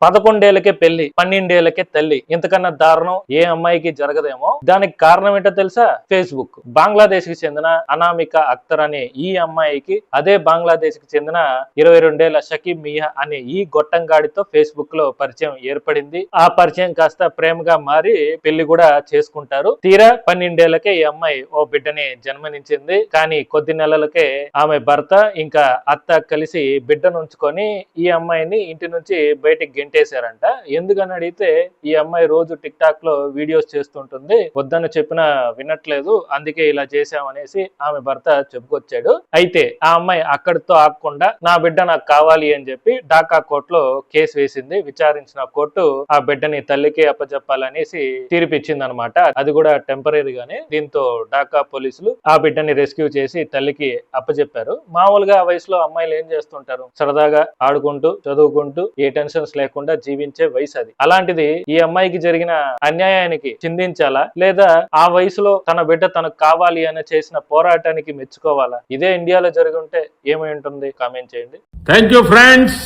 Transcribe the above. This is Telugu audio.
11 ఏళ్లకే పెళ్లి, 12 ఏళ్లకే తల్లి. ఇంతకన్నా దారుణం ఏ అమ్మాయికి జరగదేమో. దానికి కారణం ఏంటో తెలుసా? ఫేస్బుక్. బంగ్లాదేశ్ కి చెందిన అనామిక అఖ్తర్ అనే ఈ అమ్మాయికి అదే బంగ్లాదేశ్ కి చెందిన 22 ఏళ్ల షకీబ్ మియా అనే ఈ గొట్టంగాడితో ఫేస్బుక్ లో పరిచయం ఏర్పడింది. ఆ పరిచయం కాస్త ప్రేమగా మారి పెళ్లి కూడా చేసుకుంటారు. తీరా 12 ఏళ్లకే ఈ అమ్మాయి ఓ బిడ్డని జన్మనించింది. కానీ కొద్ది నెలలకే ఆమె భర్త ఇంకా అత్త కలిసి బిడ్డను ఉంచుకొని ఈ అమ్మాయిని ఇంటి నుంచి బయటికి గెంటేశారంట. ఎందుకని అడిగితే ఈ అమ్మాయి రోజు టిక్ టాక్ లో వీడియోస్ చేస్తుంటుంది, వద్దని చెప్పినా వినట్లేదు, అందుకే ఇలా చేశామనేసి ఆమె భర్త చెప్పుకొచ్చాడు. అయితే ఆ అమ్మాయి అక్కడితో ఆగకుండా నా బిడ్డ నాకు కావాలి అని చెప్పి ఢాకా కోర్టులో కేసు వేసింది. విచారించిన కోర్టు ఆ బిడ్డని తల్లికి అప్పచెప్పాలనేసి తీర్పిచ్చింది అనమాట. అది కూడా టెంపరీగానే. దీంతో ఢాకా పోలీసులు ఆ బిడ్డని రెస్క్యూ చేసి తల్లికి అప్పచెప్పారు. మామూలుగా ఆ వయసులో అమ్మాయిలు ఏం చేస్తుంటారు? సరదాగా ఆడుకుంటూ చదువుకుంటూ ఏ టెన్షన్స్ లేకుండా జీవించే వయసు అది. అలాంటిది ఈ అమ్మాయికి జరిగిన అన్యాయానికి చిందించాలా, లేదా ఆ వయసులో తన బిడ్డ తనకు కావాలి అని చేసిన పోరాటానికి మెచ్చుకోవాలా? ఇదే ఇండియాలో జరిగి ఉంటే ఏమై ఉంటుంది? కామెంట్ చేయండి. Thank you friends.